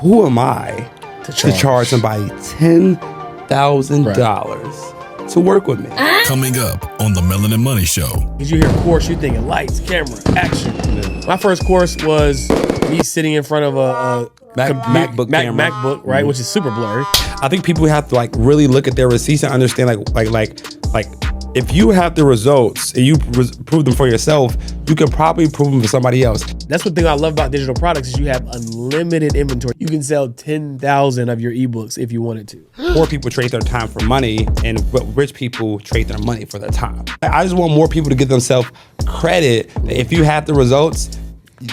who am I to charge somebody $10,000 to work with me? Coming up on the Melanin Money Show. Because you hear course, you're thinking lights, camera, action. My first course was me sitting in front of a MacBook camera. MacBook, right, which is super blurry. I think people have to like really look at their receipts and understand like if you have the results and you prove them for yourself, you can probably prove them for somebody else. That's one thing I love about digital products is you have unlimited inventory. You can sell 10,000 of your ebooks if you wanted to. Poor people trade their time for money, and rich people trade their money for their time. I just want more people to give themselves credit that if you have the results,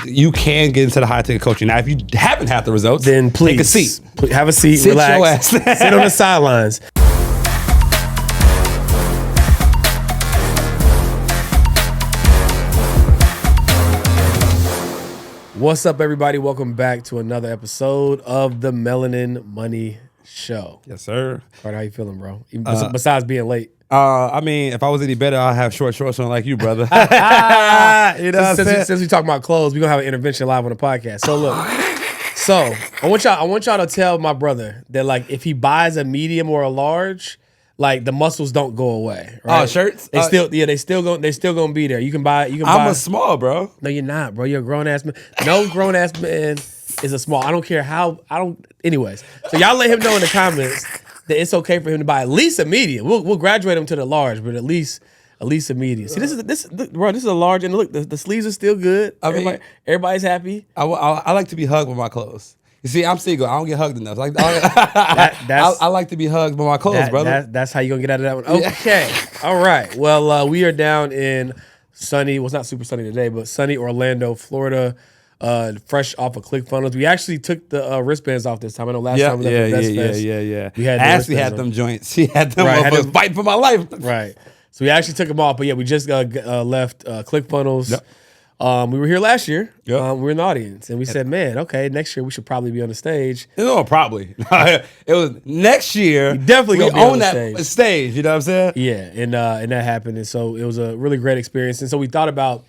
you can get into the high ticket coaching. Now, if you haven't had the results, then please take a seat. Have a seat, Sit relax, your ass. sit on the sidelines. What's up, everybody? Welcome back to another episode of the Melanin Money Show. Yes, sir. Carter, how you feeling, bro? Besides being late. I mean, if I was any better, I'd have short shorts on like you, brother. You know what I'm saying? Since we talk about clothes, we're gonna have an intervention live on the podcast. So look, I want y'all to tell my brother that like if he buys a medium or a large, like the muscles don't go away. Right? Oh, shirts? They still gonna be there. You can buy. I'm a small, bro. No, you're not, bro. You're a grown ass man. No grown ass man is a small. I don't care how. Anyways, so y'all let him know in the comments that it's okay for him to buy at least a medium. We'll graduate him to the large, but at least a medium. See, this is a large, and look, the sleeves are still good. Everybody's happy. I like to be hugged with my clothes. You see, I'm single. I don't get hugged enough. I like to be hugged by my clothes, brother. That's how you gonna get out of that one. Okay, all right. Well, we are down in sunny. Well, it's not super sunny today, but sunny Orlando, Florida. Fresh off of ClickFunnels. We actually took the wristbands off this time. I know last time we left the Best Fest. We had Ashley had them joints. She had them fight for my life. Right. So we actually took them off, but yeah, we just left ClickFunnels. Yep. We were here last year. Yep. We were in the audience, and we said, "Man, okay, next year we should probably be on the stage." No, probably. It was next year. We definitely gonna be on that stage. You know what I'm saying? Yeah, and that happened, and so it was a really great experience. And so we thought about,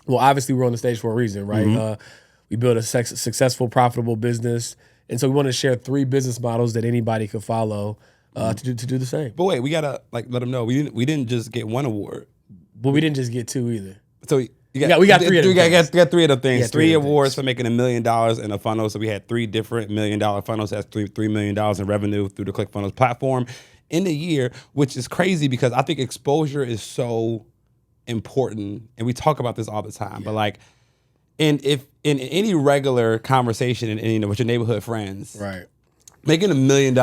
well, obviously we're on the stage for a reason, right? Mm-hmm. We built a successful, profitable business, and so we wanted to share 3 business models that anybody could follow to do the same. But wait, we gotta let them know we didn't just get 1 award, but we didn't just get 2 either. So we got 3 of them. We got 3 of the things. 3 awards for making $1 million in a funnel. So we had 3 different $1 million funnels. That's $3 million in revenue through the ClickFunnels platform in the year, which is crazy because I think exposure is so important, and we talk about this all the time. But like, in any regular conversation with your neighborhood friends, right, making $1 million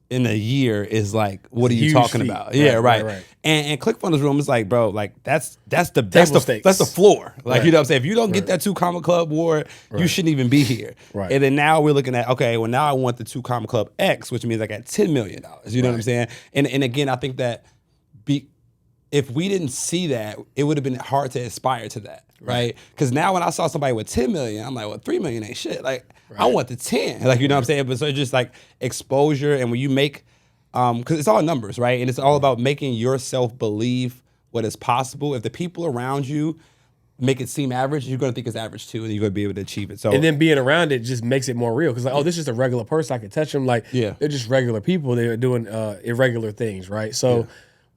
in a year is like, what are you talking about? Yeah, right. And ClickFunnels room is like, bro, like that's the floor. Like, you know what I'm saying? If you don't get that 2 Comma Club award, you shouldn't even be here. Right. And then now we're looking at, okay, well now I want the 2 Comma Club X, which means I got $10 million. You know what I'm saying? And again, I think that if we didn't see that, it would have been hard to aspire to that, right? Because now when I saw somebody with 10 million, I'm like, well, 3 million ain't shit. Like, I want the 10. Like, you know what I'm saying? But so it's just like exposure, and when you make, because it's all numbers, right? And it's all about making yourself believe what is possible. If the people around you make it seem average, you're going to think it's average too, and you're going to be able to achieve it. So, and then being around it just makes it more real, because like, oh, this is just a regular person. I can touch them. Like, they're just regular people. They're doing irregular things, right? So.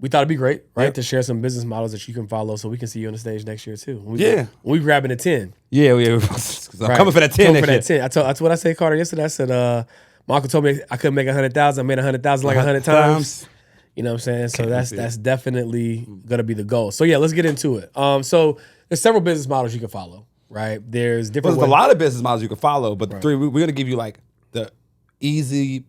We thought it'd be great, right, to share some business models that you can follow, so we can see you on the stage next year too. When we grabbing a 10. Yeah. I'm coming for that 10 next year. That's what I said, Carter, yesterday. I said, my uncle told me I couldn't make 100,000. I made 100,000 like 100 times. You know what I'm saying? So that's definitely gonna be the goal. So yeah, let's get into it. So there's several business models you can follow, right? There's different. There's a lot of business models you can follow, but the 3 we're gonna give you like the easy,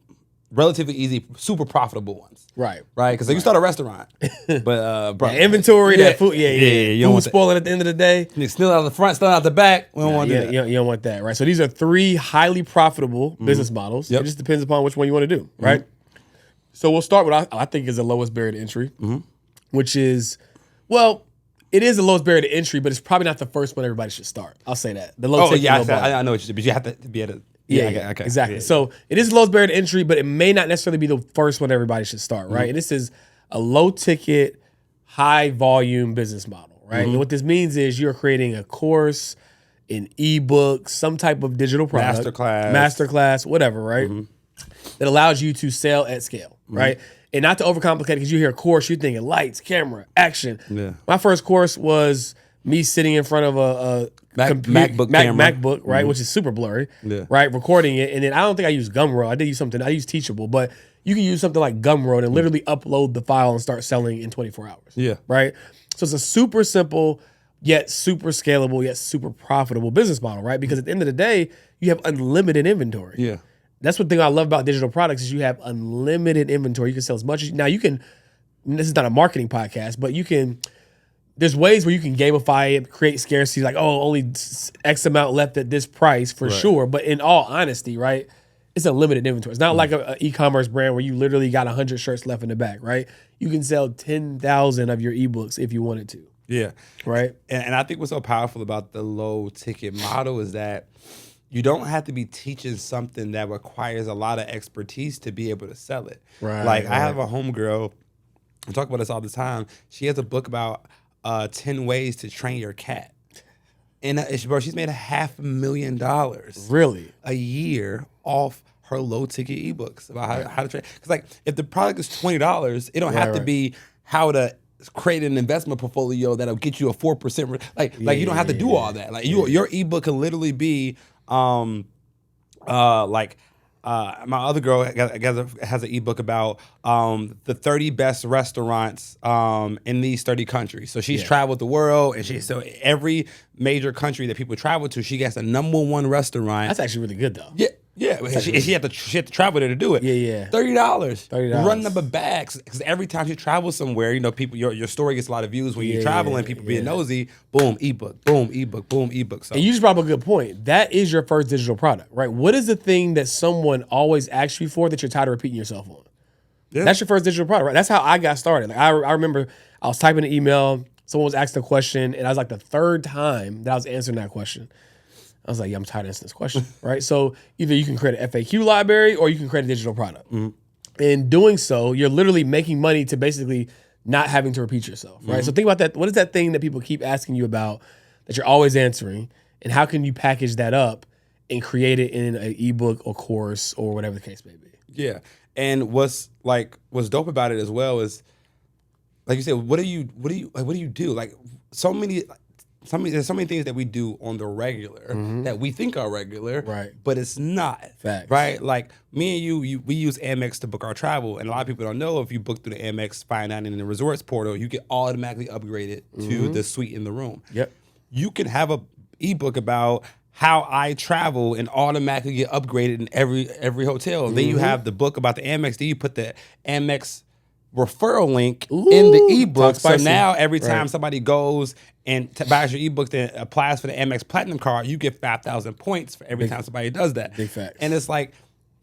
relatively easy, super profitable ones. Right. Because you start a restaurant, but bro, inventory, that food, you don't food spoiling at the end of the day. Still out the front, still out the back. We don't want to do that. You don't want that, right? So these are 3 highly profitable business models. It just depends upon which one you want to do, right? So we'll start with I think is the lowest barrier to entry, which is, well, it is the lowest barrier to entry, but it's probably not the first one everybody should start. I'll say that. The low ticket, I know what you said, but you have to be able to. Yeah, exactly. Yeah. So it is the lowest barrier to entry, but it may not necessarily be the first one everybody should start, right? And this is a low ticket, high volume business model, right? And what this means is you're creating a course, an ebook, some type of digital product, masterclass, whatever, right? That allows you to sell at scale, right? And not to overcomplicate it, because you hear course, you're thinking lights, camera, action. Yeah. My first course was me sitting in front of a MacBook, right, which is super blurry, right, recording it. And then I don't think I used Gumroad. I did use something. I used Teachable, but you can use something like Gumroad and literally upload the file and start selling in 24 hours. Yeah. Right? So it's a super simple, yet super scalable, yet super profitable business model, right? Because at the end of the day, you have unlimited inventory. Yeah. That's one thing I love about digital products is you have unlimited inventory. You can sell as much as now you can. This is not a marketing podcast, but you can. There's ways where you can gamify it, create scarcity, like, oh, only X amount left at this price for sure. But in all honesty, right, it's a limited inventory. It's not like an e-commerce brand where you literally got 100 shirts left in the back, right? You can sell 10,000 of your ebooks if you wanted to. Yeah. Right? And I think what's so powerful about the low ticket model is that you don't have to be teaching something that requires a lot of expertise to be able to sell it. Right. Like I have a homegirl, I talk about this all the time. She has a book about 10 ways to train your cat. And bro, she's made $500,000 really a year off her low ticket ebooks about how to train. Because like if the product is $20, it don't have to be how to create an investment portfolio that'll get you a 4%. Like you don't have to do all that. Like your ebook can literally be my other girl has an ebook about the 30 best restaurants in these 30 countries. So she's traveled the world, and so every major country that people travel to, she gets the #1 restaurant. That's actually really good though. Yeah. Yeah, she had to travel there to do it. Yeah. $30. Running up a bag, because every time she travels somewhere, you know, people your story gets a lot of views when you're traveling. People being nosy. Boom, ebook. Boom, ebook. Boom, ebook. So. And you just brought up a good point. That is your first digital product, right? What is the thing that someone always asks you for that you're tired of repeating yourself on? Yeah. That's your first digital product, right? That's how I got started. Like I remember I was typing an email, someone was asking a question, and I was like the third time that I was answering that question. I was like, yeah, I'm tired of answering this question, right? So either you can create an FAQ library or you can create a digital product. In doing so, you're literally making money to basically not having to repeat yourself, right? So think about that. What is that thing that people keep asking you about that you're always answering, and how can you package that up and create it in an ebook or course or whatever the case may be? Yeah, and what's dope about it as well is, like you said, what do you do? Like there's so many things that we do on the regular that we think are regular, right? But it's not. Facts. Right? Like me and we use Amex to book our travel, and a lot of people don't know if you book through the Amex Fine Dining in the resorts portal, you get automatically upgraded to the suite in the room. Yep. You can have a ebook about how I travel and automatically get upgraded in every hotel. Then you have the book about the Amex. Then you put the Amex referral link in the ebook. So now every time somebody goes and buys your ebook and applies for the Amex Platinum card, you get 5,000 points for every time somebody does that. Big facts. And it's like,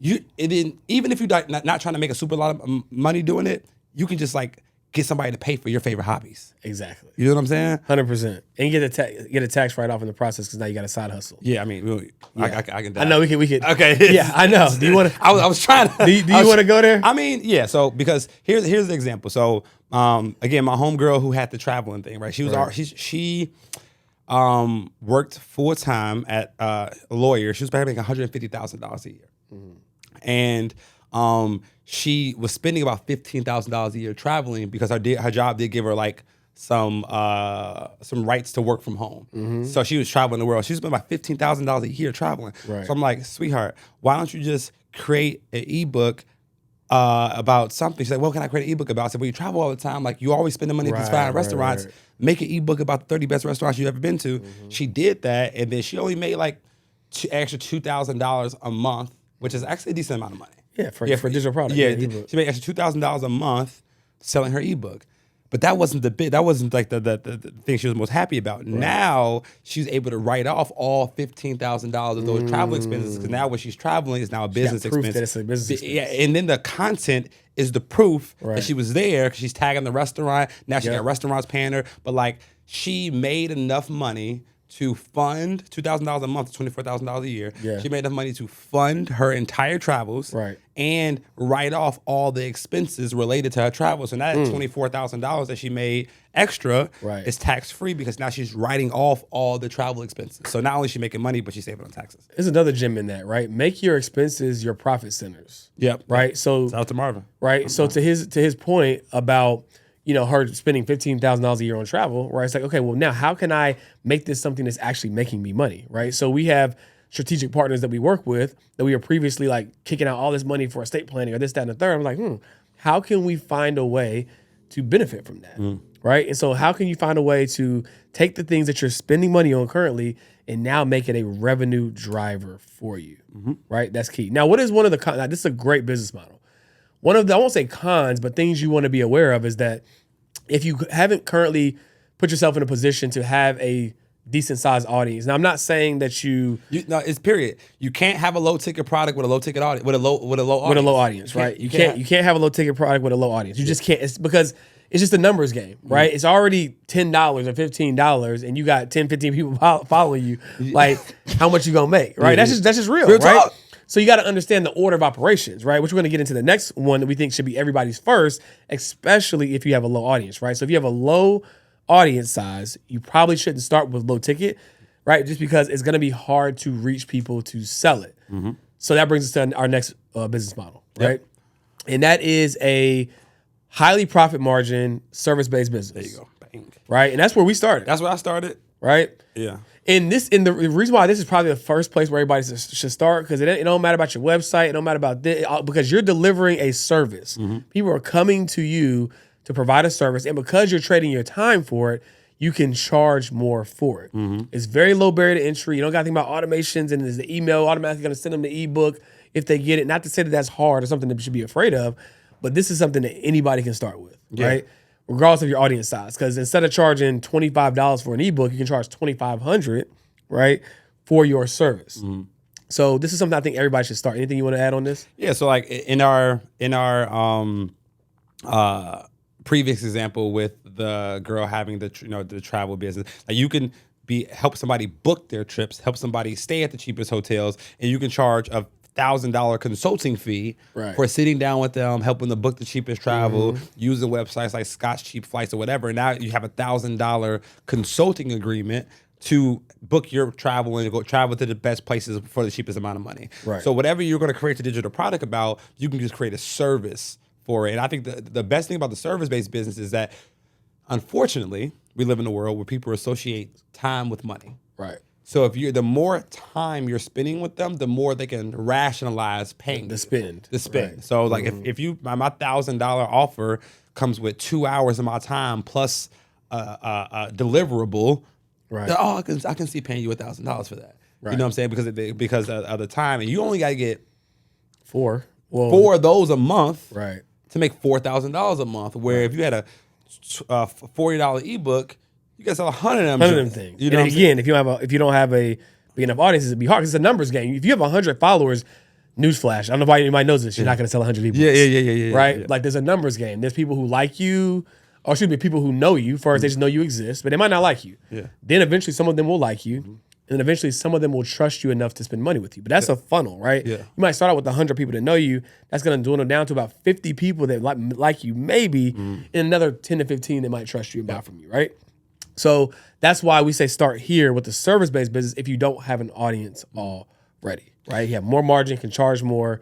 even if you're not trying to make a super lot of money doing it, you can just like get somebody to pay for your favorite hobbies. Exactly. You know what I'm saying? 100%. And you get a tax write-off in the process because now you got a side hustle. Yeah, I mean, really, I can. I know we could. Okay. Yeah, I know. Do you want to? I was trying to. Do you want to go there? I mean, yeah. So because here's the example. So again, my homegirl who had the traveling thing, right? She was she worked full time at a lawyer. She was making $150,000 a year, and she was spending about $15,000 a year traveling because her job did give her like some rights to work from home. So she was traveling the world. She spent about $15,000 a year traveling. Right. So I'm like, sweetheart, why don't you just create an ebook about something? She's like, well, can I create an ebook about? I said, well, you travel all the time. Like, you always spend the money at these fine restaurants. Right. Make an ebook about the 30 best restaurants you've ever been to. She did that, and then she only made like extra $2,000 a month, which is actually a decent amount of money. Yeah, for digital product. Yeah, she made extra $2,000 a month selling her ebook. But that wasn't like the thing she was most happy about. Right. Now she's able to write off all $15,000 of those travel expenses, because now when she's traveling, it's now a business expense. That it's a business expense. Yeah, and then the content is the proof that she was there, because she's tagging the restaurant. Now she got restaurants paying her. But like, she made enough money to fund $2,000 a month, $24,000 a year. Yeah. She made enough money to fund her entire travels, right, and write off all the expenses related to her travels. And that $24,000 that she made extra is tax free because now she's writing off all the travel expenses. So not only is she making money, but she's saving on taxes. There's another gem in that, right? Make your expenses your profit centers. Yep. Right. So shout out to Marvin. Right. So to his point about, you know, her spending $15,000 a year on travel, right? It's like, okay, well, now how can I make this something that's actually making me money, right? So we have strategic partners that we work with that we were previously like kicking out all this money for estate planning or this, that, and the third. I'm like, how can we find a way to benefit from that, right? And so how can you find a way to take the things that you're spending money on currently and now make it a revenue driver for you, right? That's key. Now, what is one of the cons? This is a great business model. One of the, I won't say cons, but things you want to be aware of is that if you haven't currently put yourself in a position to have a decent sized audience. Now, I'm not saying that no, it's period. You can't have a low ticket product with a low ticket audience with a low audience. With a low audience, right? You can't have a low ticket product with a low audience. You just can't. It's because it's just a numbers game, right? It's already $10 or $15 and you got 10, 15 people following you. Like, how much you gonna make, right? That's just real right? Talk. So you got to understand the order of operations, right? Which we're going to get into the next one that we think should be everybody's first, especially if you have a low audience, right? So if you have a low audience size, you probably shouldn't start with low ticket, right? Just because it's going to be hard to reach people to sell it. So that brings us to our next business model, right? And that is a highly profit margin service-based business. There you go. Bang. Right? And that's where we started. That's where I started. Right? Yeah. And the reason why this is probably the first place where everybody should start, because it don't matter about your website, it don't matter about this, because you're delivering a service. People are coming to you to provide a service, and because you're trading your time for it, you can charge more for it. It's very low barrier to entry. You don't got to think about automations, and is the email automatically going to send them the ebook if they get it? Not to say that that's hard or something that you should be afraid of, but this is something that anybody can start with, right? Regardless of your audience size. Because instead of charging $25 for an ebook, you can charge $2,500, right, for your service. So this is something I think everybody should start. Anything you want to add on this? Yeah. So like in our previous example with the girl having the travel business, like you can help somebody book their trips, help somebody stay at the cheapest hotels, and you can charge a $1,000 consulting fee for sitting down with them, helping them book the cheapest travel, using websites like Scott's Cheap Flights or whatever. And now you have a $1,000 consulting agreement to book your travel and go travel to the best places for the cheapest amount of money. So whatever you're going to create a digital product about, you can just create a service for it. And I think the best thing about the service-based business is that, unfortunately, we live in a world where people associate time with money. So if the more time you're spending with them, the more they can rationalize paying the spend. So like if you my $1,000 offer comes with 2 hours of my time plus a deliverable, I can see paying you $1,000 for that. You know what I'm saying? Because of the time, and you only got to get four of those a month, to make $4,000 a month. Where if you had a $40 ebook, you got to sell 100 of them things. You know, and again, if you don't have a big enough audience, it'd be hard because it's a numbers game. If you have 100 followers, newsflash, I don't know if anybody knows this, you're not going to sell 100 ebooks. Yeah. Right? Yeah. Like there's a numbers game. There's people who like you, or excuse me, people who know you. First, they just know you exist, but they might not like you. Then eventually, some of them will like you, and then eventually, some of them will trust you enough to spend money with you. But that's a funnel, right? You might start out with 100 people that know you. That's going to dwindle down to about 50 people that like you, maybe, and another 10 to 15 that might trust you and buy from you, right? So that's why we say start here with the service-based business if you don't have an audience already, right? You have more margin, can charge more,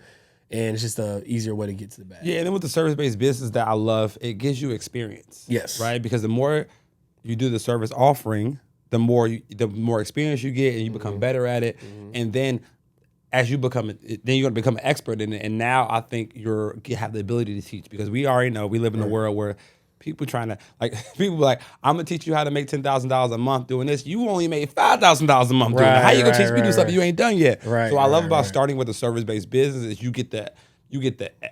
and it's just an easier way to get to the bag. Yeah, and then with the service-based business that I love, it gives you experience. Yes. Right? Because the more you do the service offering, the more experience you get and you become better at it. And then as you become, then you're going to become an expert in it. And now I think you have the ability to teach, because we already know we live in a world where people I'm gonna teach you how to make $10,000 a month doing this. You only made $5,000 a month doing it. How you gonna teach me to do something you ain't done yet? So I love about starting with a service-based business is you get the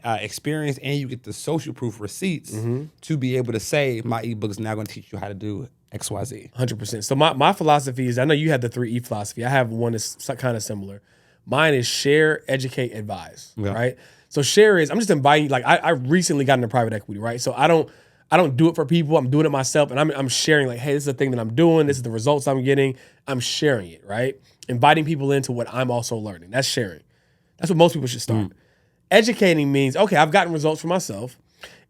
experience and you get the social proof receipts to be able to say my ebook is now gonna teach you how to do XYZ. 100%. So my philosophy is, I know you have the 3E philosophy. I have one that's kind of similar. Mine is share, educate, advise. Right. So share is, I'm just inviting. Like I recently got into private equity. Right. So I don't I don't do it for people. I'm doing it myself, and I'm sharing like, hey, this is the thing that I'm doing. This is the results I'm getting. I'm sharing it, right? Inviting people into what I'm also learning. That's sharing. That's what most people should start. Educating means, okay, I've gotten results for myself,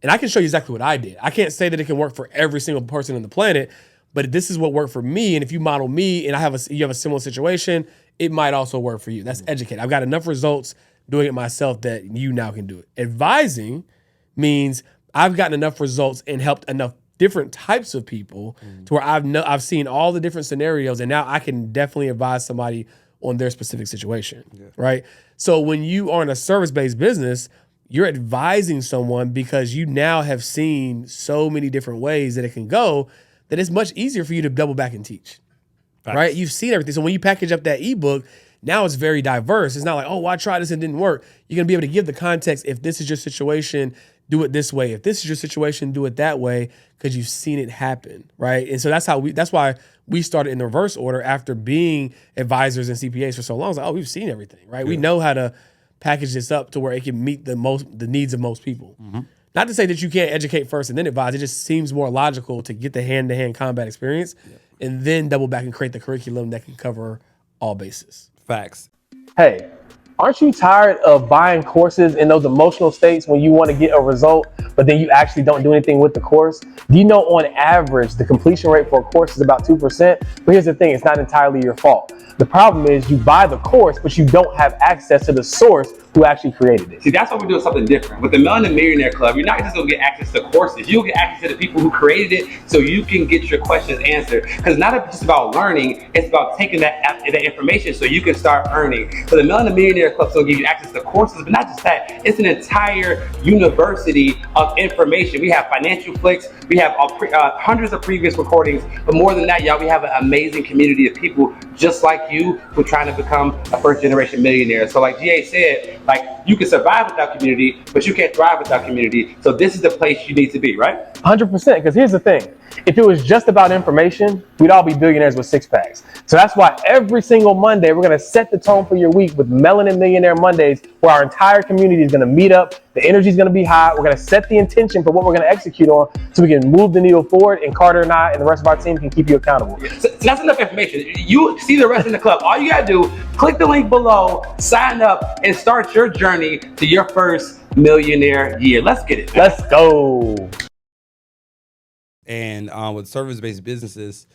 and I can show you exactly what I did. I can't say that it can work for every single person on the planet, but this is what worked for me. And if you model me, and you have a similar situation, it might also work for you. That's educating. I've got enough results doing it myself that you now can do it. Advising means I've gotten enough results and helped enough different types of people to where I've seen all the different scenarios, and now I can definitely advise somebody on their specific situation, right? So when you are in a service-based business, you're advising someone because you now have seen so many different ways that it can go that it's much easier for you to double back and teach, right? You've seen everything. So when you package up that ebook, now it's very diverse. It's not like, oh, well, I tried this and it didn't work. You're going to be able to give the context. If this is your situation, do it this way. If this is your situation, do it that way, because you've seen it happen, right? And so that's why we started in the reverse order after being advisors and CPAs for so long. It's like, oh, we've seen everything, right? Yeah. We know how to package this up to where it can meet the needs of most people. Not to say that you can't educate first and then advise. It just seems more logical to get the hand-to-hand combat experience and then double back and create the curriculum that can cover all bases. Facts. Hey, aren't you tired of buying courses in those emotional states when you want to get a result, but then you actually don't do anything with the course? Do you know on average, the completion rate for a course is about 2%? But here's the thing, it's not entirely your fault. The problem is you buy the course, but you don't have access to the source who actually created it. See, that's why we're doing something different. With the Millionaire Club, you're not just gonna get access to courses, you'll get access to the people who created it so you can get your questions answered. Because it's not just about learning, it's about taking that information so you can start earning. So the Millionaire Club is gonna give you access to courses, but not just that, it's an entire university of information. We have financial flicks, we have hundreds of previous recordings, but more than that, y'all, we have an amazing community of people just like you who are trying to become a first generation millionaire. So like GA said, like you can survive without community, but you can't thrive without community. So this is the place you need to be, right? 100%, because here's the thing. If it was just about information, we'd all be billionaires with six packs. So that's why every single Monday, we're going to set the tone for your week with Melanin Millionaire Mondays, where our entire community is going to meet up. The energy is going to be high. We're going to set the intention for what we're going to execute on so we can move the needle forward, and Carter and I and the rest of our team can keep you accountable. So that's enough information. You see the rest in the club. All you got to do, click the link below, sign up, and start your journey to your first millionaire year. Let's get it. Let's go. And with service-based businesses,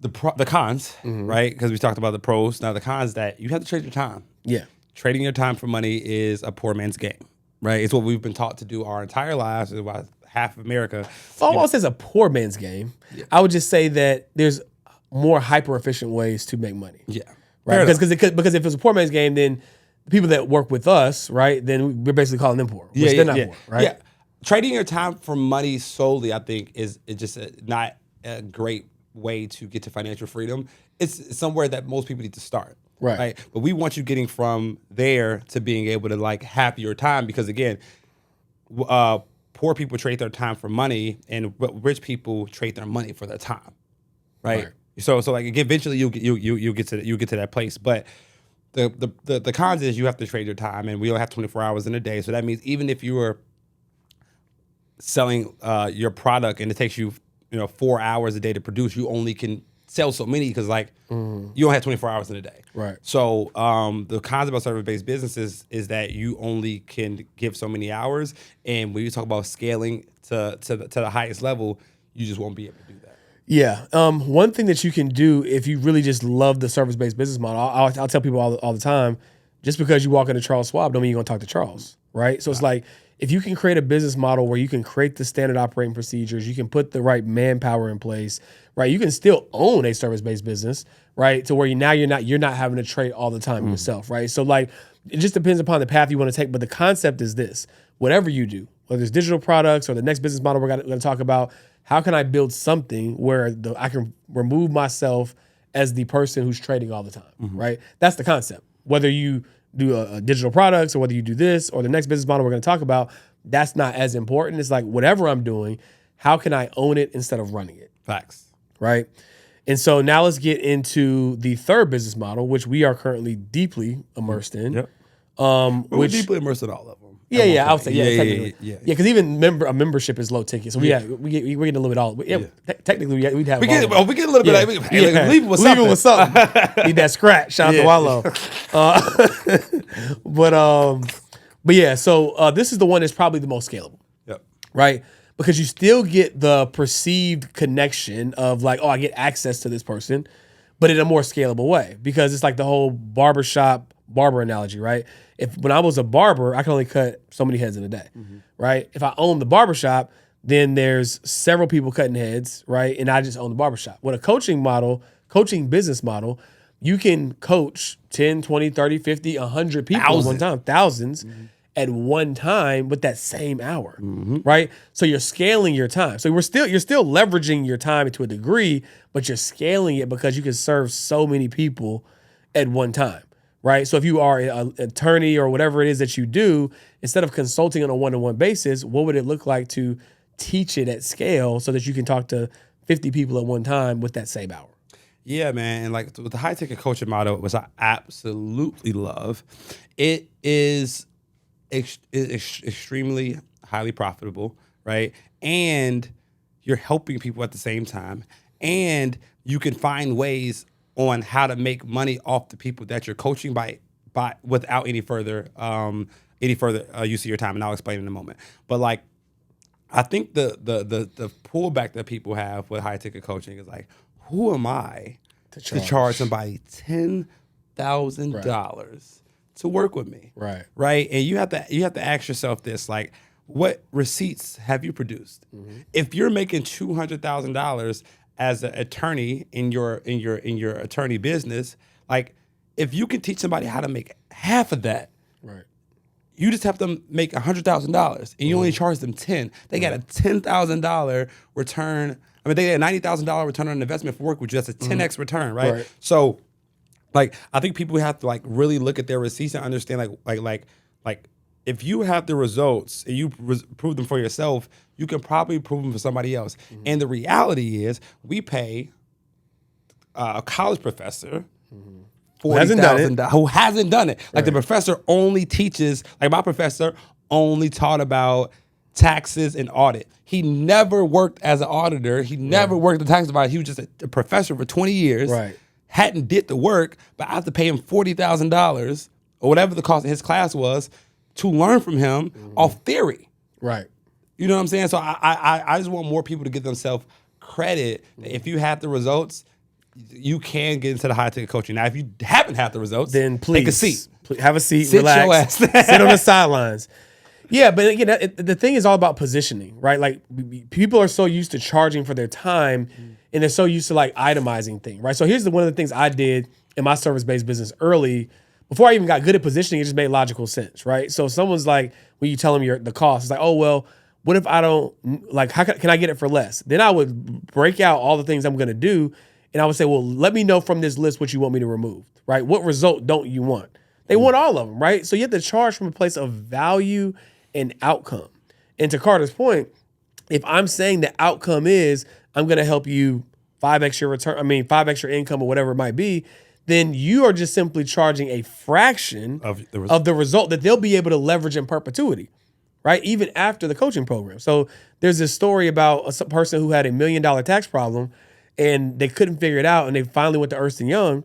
the cons, right? Because we talked about the pros. Now the cons that you have to trade your time. Yeah. Trading your time for money is a poor man's game, right? It's what we've been taught to do our entire lives. It's about half of America. Almost as a poor man's game. Yeah. I would just say that there's more hyper-efficient ways to make money. Yeah. Right? Because if it's a poor man's game, then the people that work with us, right, then we're basically calling them poor. Which they're not poor, right? Yeah. Trading your time for money solely, I think, is just not a great way to get to financial freedom. It's somewhere that most people need to start. Right. But we want you getting from there to being able to like have your time, because again, poor people trade their time for money, and rich people trade their money for their time. Right. So like again, eventually you get to that place. But the cons is you have to trade your time, and we only have 24 hours in a day. So that means even if you are selling your product and it takes you 4 hours a day to produce, you only can sell so many because you don't have 24 hours in a day. Right. So the cons about service-based businesses is that you only can give so many hours, and when you talk about scaling to the highest level, you just won't be able to do that. Yeah. One thing that you can do if you really just love the service-based business model, I'll tell people all the time, just because you walk into Charles Schwab don't mean you're going to talk to Charles, right? So it's like, if you can create a business model where you can create the standard operating procedures, you can put the right manpower in place, right? You can still own a service-based business, right? To where you're not having to trade all the time yourself, right? So like, it just depends upon the path you want to take. But the concept is this: whatever you do, whether it's digital products or the next business model we're going to talk about, how can I build something where I can remove myself as the person who's trading all the time, right? That's the concept. Whether you do digital products or whether you do this or the next business model we're going to talk about, that's not as important. It's like, whatever I'm doing, how can I own it instead of running it? Facts. Right? And so now let's get into the third business model, which we are currently deeply immersed in. Yep. We're deeply immersed in all of them. Yeah, I would say technically. Yeah. Because even a membership is low ticket, so we're getting a little bit all. Technically, we'd have. We get a little bit. Leave it with something. Leave it with something. Need that scratch. Shout out to Wallow. But yeah. So this is the one that's probably the most scalable. Yep. Right. Because you still get the perceived connection of like, oh, I get access to this person, but in a more scalable way. Because it's like the whole barber analogy, right? When I was a barber, I could only cut so many heads in a day, right? If I own the barbershop, then there's several people cutting heads, right? And I just own the barbershop. With a coaching business model, you can coach 10, 20, 30, 50, 100 people at one time, thousands. At one time with that same hour, right? So you're scaling your time. So you're still leveraging your time to a degree, but you're scaling it because you can serve so many people at one time, right? So if you are an attorney or whatever it is that you do, instead of consulting on a one-to-one basis, what would it look like to teach it at scale so that you can talk to 50 people at one time with that same hour? Yeah, man. And like with the high ticket coaching model, which I absolutely love, it is extremely highly profitable, right? And you're helping people at the same time. And you can find ways on how to make money off the people that you're coaching by without any further use of your time. And I'll explain in a moment. But like, I think the pullback that people have with high ticket coaching is like, who am I to charge somebody $10,000 to work with me, right? And you have to ask yourself this: like, what receipts have you produced? If you're making $200,000 as an attorney in your attorney business, like, if you can teach somebody how to make half of that, right? You just have to make $100,000, and you only charge them $10,000. They got a $10,000 return. I mean, they get a $90,000 return on investment for work, which is a 10x return, right? So, like, I think people have to like really look at their receipts and understand like if you have the results and you prove them for yourself, you can probably prove them for somebody else. And the reality is, we pay a college professor $40,000 who hasn't done it. Like the professor only teaches. Like my professor only taught about taxes and audit. He never worked as an auditor. He never worked as a tax advisor. He was just a professor for 20 years. Right. Hadn't did the work, but I have to pay him $40,000 or whatever the cost of his class was to learn from him off theory. Right. You know what I'm saying? So I just want more people to give themselves credit. If you have the results, you can get into the high ticket coaching. Now, if you haven't had the results, then please take a seat. Have a seat, relax, sit on the sidelines. Yeah, but again, the thing is all about positioning, right? Like people are so used to charging for their time, and they're so used to like itemizing things, right? So here's one of the things I did in my service-based business early. Before I even got good at positioning, it just made logical sense, right? So someone's like, when you tell them the cost, it's like, oh, well, what if I don't, like, how can I get it for less? Then I would break out all the things I'm going to do, and I would say, well, let me know from this list what you want me to remove, right? What result don't you want? They want all of them, right? So you have to charge from a place of value and outcome. And to Carter's point, if I'm saying the outcome is I'm going to help you 5x your return, 5x your income or whatever it might be, then you are just simply charging a fraction of the result that they'll be able to leverage in perpetuity, right? Even after the coaching program. So there's this story about a person who had $1 million tax problem and they couldn't figure it out, and they finally went to Ernst & Young,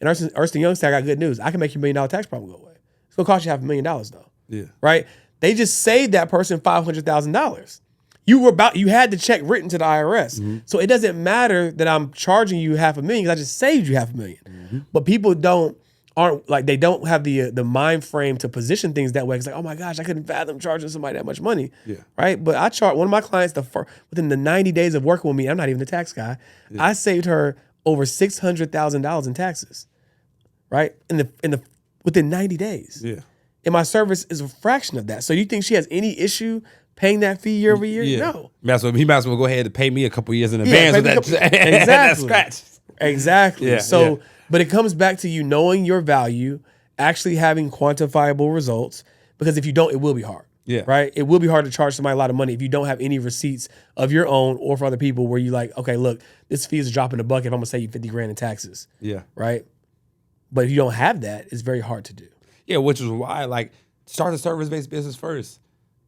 and Ernst & Young said, I got good news. I can make your $1 million tax problem go away. It's going to cost you $500,000 though. Yeah. Right? They just saved that person $500,000. You had the check written to the IRS. Mm-hmm. So it doesn't matter that I'm charging you $500,000 because I just saved you $500,000. Mm-hmm. But people they don't have the mind frame to position things that way. It's like, oh my gosh, I couldn't fathom charging somebody that much money. Yeah. Right? But I charged one of my clients within the 90 days of working with me, I'm not even a tax guy. Yeah. I saved her over $600,000 in taxes. Right? Within 90 days. Yeah. And my service is a fraction of that. So you think she has any issue paying that fee year over year? Yeah. No. He might as well go ahead and pay me a couple years in advance with that. Exactly. That scratch. Exactly. Yeah, so, but it comes back to you knowing your value, actually having quantifiable results, because if you don't, it will be hard. Yeah. Right? It will be hard to charge somebody a lot of money if you don't have any receipts of your own or for other people where you like, okay, look, this fee is a drop in the bucket if I'm going to save you $50,000 in taxes. Yeah. Right? But if you don't have that, it's very hard to do. Yeah, which is why, like, start a service-based business first.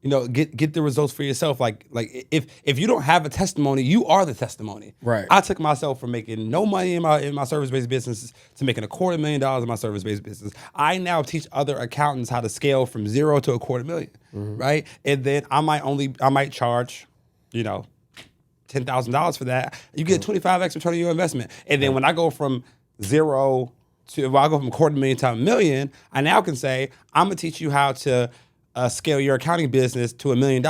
You know, get the results for yourself. Like if you don't have a testimony, you are the testimony. Right. I took myself from making no money in my service-based business to making $250,000 in my service-based business. I now teach other accountants how to scale from 0 to $250,000. Right. And then I might charge, you know, $10,000 for that. You get 25x return on your investment. And then when I go from 0 to, well, I go from $250,000 to $1 million, I now can say, I'm gonna teach you how to scale your accounting business to $1 million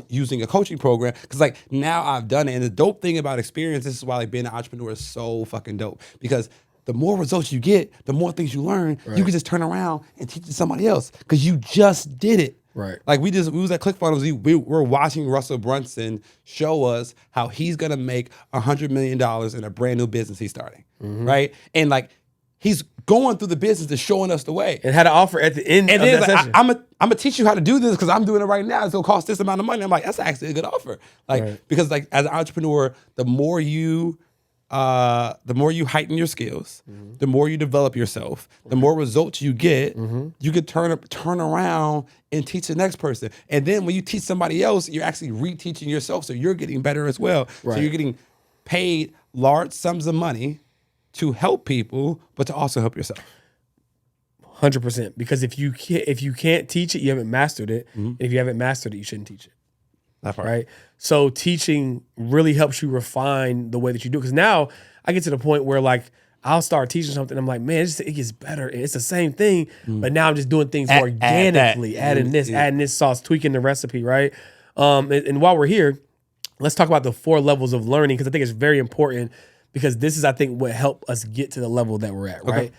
using a coaching program. Because like now I've done it. And the dope thing about experience, this is why like being an entrepreneur is so fucking dope. Because the more results you get, the more things you learn, you can just turn around and teach it to somebody else because you just did it. Right. Like we was at ClickFunnels, we were watching Russell Brunson show us how he's gonna make $100 million in a brand new business he's starting. Right? And like he's going through the business and showing us the way. And had an offer at the end of that session. I'm gonna teach you how to do this because I'm doing it right now. It's gonna cost this amount of money. I'm like, that's actually a good offer. Like because like as an entrepreneur, the more you heighten your skills, the more you develop yourself, the more results you get, you could turn around and teach the next person. And then when you teach somebody else, you're actually reteaching yourself. So you're getting better as well. So you're getting paid large sums of money to help people, but to also help yourself. 100%. Because if you can't teach it, you haven't mastered it. And if you haven't mastered it, you shouldn't teach it. That part. Right? So teaching really helps you refine the way that you do it. Because now I get to the point where like I'll start teaching something. I'm like, man, it gets better. It's the same thing, but now I'm just doing things organically, adding this sauce, tweaking the recipe, right? And while we're here, let's talk about the 4 levels of learning because I think it's very important because this is, I think, what helped us get to the level that we're at, right? Okay.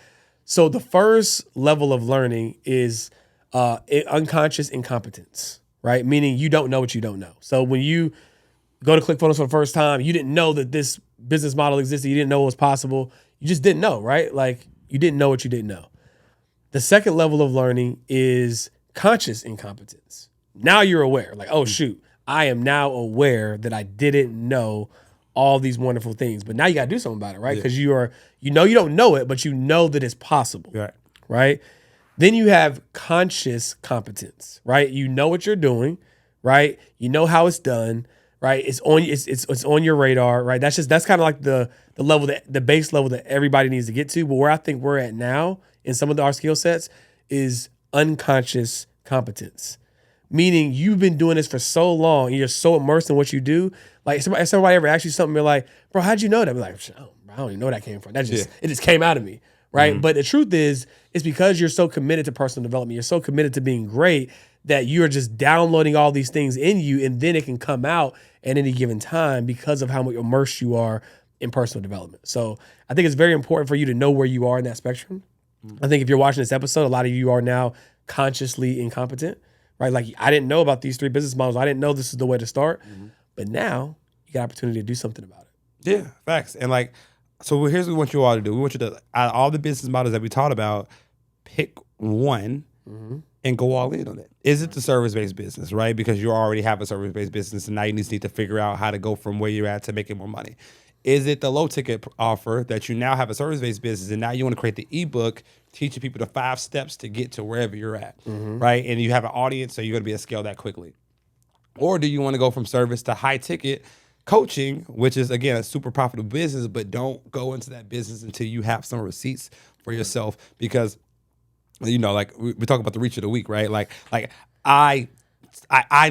So the first level of learning is unconscious incompetence, right? Meaning you don't know what you don't know. So when you go to ClickFunnels for the first time, you didn't know that this business model existed. You didn't know it was possible. You just didn't know, right? Like you didn't know what you didn't know. The second level of learning is conscious incompetence. Now you're aware, like, oh shoot, I am now aware that I didn't know all these wonderful things. But now you got to do something about it, right? Because you don't know it, but you know that it's possible, right? Then you have conscious competence, right? You know what you're doing, right? You know how it's done, right? It's on your radar, right? That's kind of like the level the base level that everybody needs to get to. But where I think we're at now in some of our skill sets is unconscious competence. Meaning you've been doing this for so long and you're so immersed in what you do. Like if somebody ever asks you something, you're like, bro, how'd you know that? Be like, I don't even know where that came from. It just came out of me, right? But the truth is, it's because you're so committed to personal development. You're so committed to being great that you're just downloading all these things in you, and then it can come out at any given time because of how much immersed you are in personal development. So I think it's very important for you to know where you are in that spectrum. I think if you're watching this episode, a lot of you are now consciously incompetent, right? Like I didn't know about these 3 business models. I didn't know this is the way to start, but now you got opportunity to do something about it. Yeah, facts. And like, so here's what we want you all to do. We want you to, out of all the business models that we taught about, pick one and go all in on it. Is it the service-based business, right? Because you already have a service-based business and now you just need to figure out how to go from where you're at to making more money. Is it the low-ticket offer that you now have a service-based business and now you want to create the ebook teaching people the 5 steps to get to wherever you're at, right? And you have an audience, so you're going to be able to scale that quickly. Or do you want to go from service to high-ticket coaching, which is, again, a super profitable business, but don't go into that business until you have some receipts for yourself because, you know, like we talk about the reach of the week, right? Like I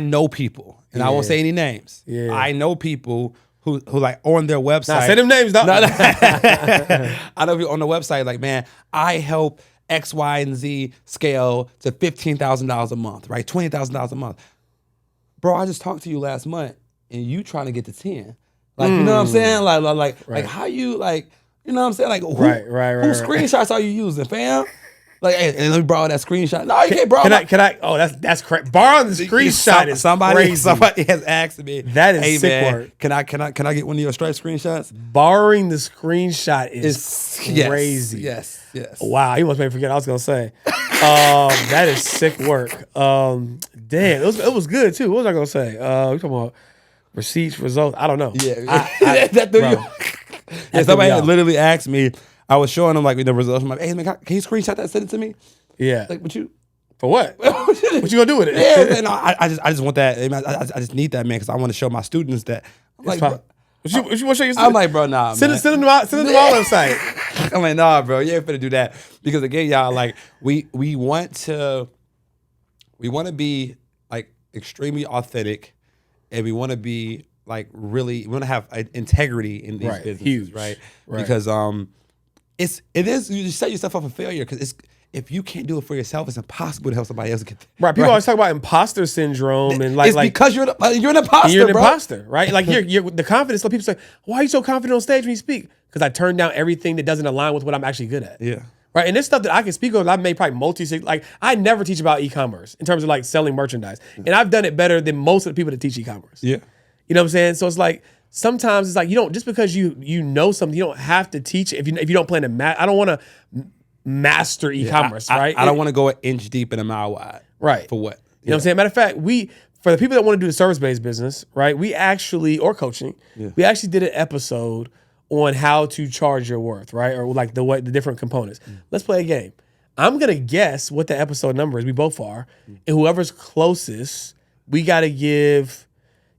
know people, and I won't say any names. Yeah. I know people who like on their website. Nah, say them names, dog. I know people on the website like, man, I help X, Y, and Z scale to $15,000 a month, right? $20,000 a month. Bro, I just talked to you last month, and you trying to get to 10. Like, you know what I'm saying? Like how you like, you know what I'm saying? Like, who screenshots are you using, fam? Like, hey, and let me borrow that screenshot. No, you can't borrow. Can I? Oh, that's correct. Borrowing the screenshot is crazy. Somebody has asked me. That is hey, sick man, work. Can I get one of your Stripe screenshots? Borrowing the screenshot is crazy. Yes. Wow, you must make me forget what I was gonna say. That is sick work. Damn, it was good too. What was I gonna say? We talking about receipts, results. I don't know. Yeah, that threw you. Yeah, somebody literally asked me. I was showing them like the results. I'm like, hey man, can you screenshot that? Send it to me. Yeah. Like, but you For what? What you gonna do with it? Yeah, and I just want that. I just need that, man, because I want to show my students that. I'm like, bro, what you want to show your students? I'm like, bro, nah, send man. them to my website. I'm like, nah, bro, you ain't finna do that, because again, y'all, like, we want to be like extremely authentic, and we want to be like really, we want to have integrity in these businesses, huge. right? Because it is you set yourself up for failure, because if you can't do it for yourself, it's impossible to help somebody else get there. Right. People always talk about imposter syndrome, and like, because you're an imposter. You're an bro. imposter, right? Like you're the confidence. So people say, "Why are you so confident on stage when you speak?" Because I turn down everything that doesn't align with what I'm actually good at. Yeah. Right. And there's stuff that I can speak on. I've made probably like I never teach about e-commerce in terms of like selling merchandise, and I've done it better than most of the people that teach e-commerce. Yeah. You know what I'm saying? So it's like sometimes it's like you don't, just because you know something, you don't have to teach it if you don't plan to. I don't want to master e-commerce, right? I don't want to go an inch deep and a mile wide. Right. For what? You know what I'm saying? Matter of fact, for the people that want to do the service-based business, right? We actually, or coaching, we actually did an episode on how to charge your worth, right? Or like the different components. Let's play a game. I'm gonna guess what the episode number is. We both are, and whoever's closest, we gotta give.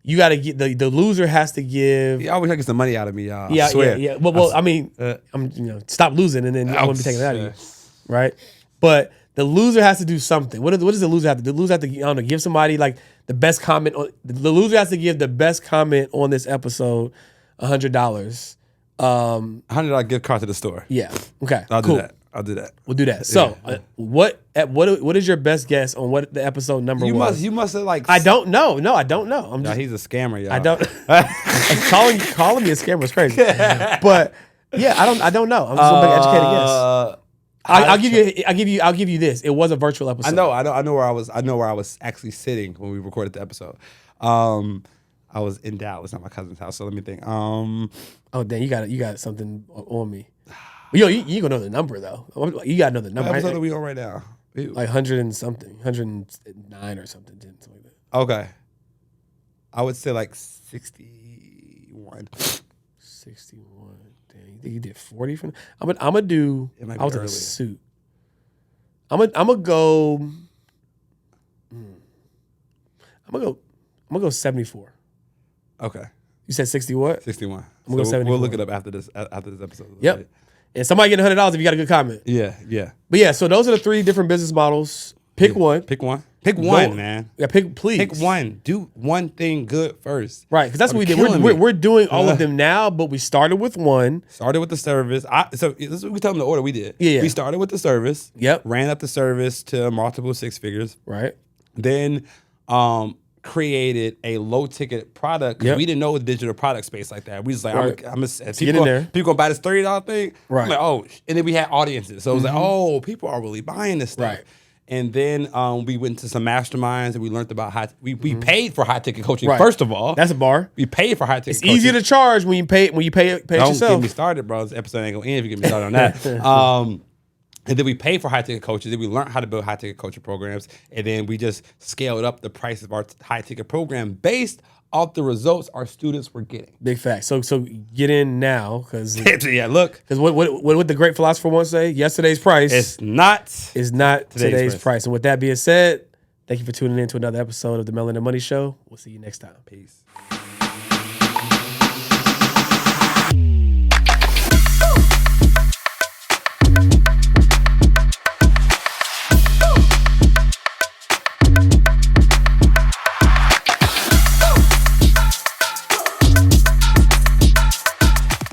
You gotta get the loser has to give. You always try to get some money out of me, y'all. Yeah, I swear. yeah. Well, I mean, I'm stop losing, and then I won't be taking it out of you, right? But the loser has to do something. What does the loser have to do? The loser has to, I don't know, give somebody like the best comment on. The loser has to give the best comment on this episode, $100. $100 gift card to the store. Yeah. Okay. I'll cool. do that. I'll do that. We'll do that. So, what is your best guess on what the episode number was? You must have like. I don't know. No, I don't know. I'm just. He's a scammer, y'all. I don't. calling me a scammer is crazy. But yeah, I don't know. I'm just gonna make an educated guess. I'll give you this. It was a virtual episode. I know where I was. I know where I was actually sitting when we recorded the episode. I was in Dallas, not my cousin's house. So let me think. Oh, dang, you got something on me. Yo, you gonna know the number though. You gotta know the number. What episode are we on right now? Like 100 and something, 109 or something, something like that. Okay. I would say like 61. 61. Dang, you think you did 40 from? I'm gonna do. It might be I was earlier. in a suit. I'm gonna go. I'm gonna go 74. Okay. You said 60 what? 61. I'm gonna go 74. We'll look it up after this episode. Yep. And somebody getting $100 if you got a good comment. Yeah. But yeah, so those are the 3 different business models. Pick one. Pick one. Pick one, man. Yeah, please. Pick one. Do one thing good first. Right, because that's what we did. We're doing all of them now, but we started with one. Started with the service. So this is what we tell them the order we did. Yeah. We started with the service. Yep. Ran up the service to multiple 6 figures. Right. Then created a low ticket product because we didn't know the digital product space like that. We just like, people gonna buy this $30 thing. Right. I'm like, and then we had audiences. So it was like, people are really buying this stuff. Right. And then we went to some masterminds and we learned about we paid for high ticket coaching. Right. First of all, that's a bar. We paid for high ticket. It's coaching. easier to charge when you pay it yourself. Don't get me started, bro. This episode ain't gonna end if you get me started on that. And then we paid for high ticket coaches. Then we learned how to build high ticket coaching programs. And then we just scaled up the price of our high ticket program based off the results our students were getting. Big fact. So get in now, because look, because what the great philosopher once say? Yesterday's price is not today's price. And with that being said, thank you for tuning in to another episode of the Millionaire Money Show. We'll see you next time. Peace.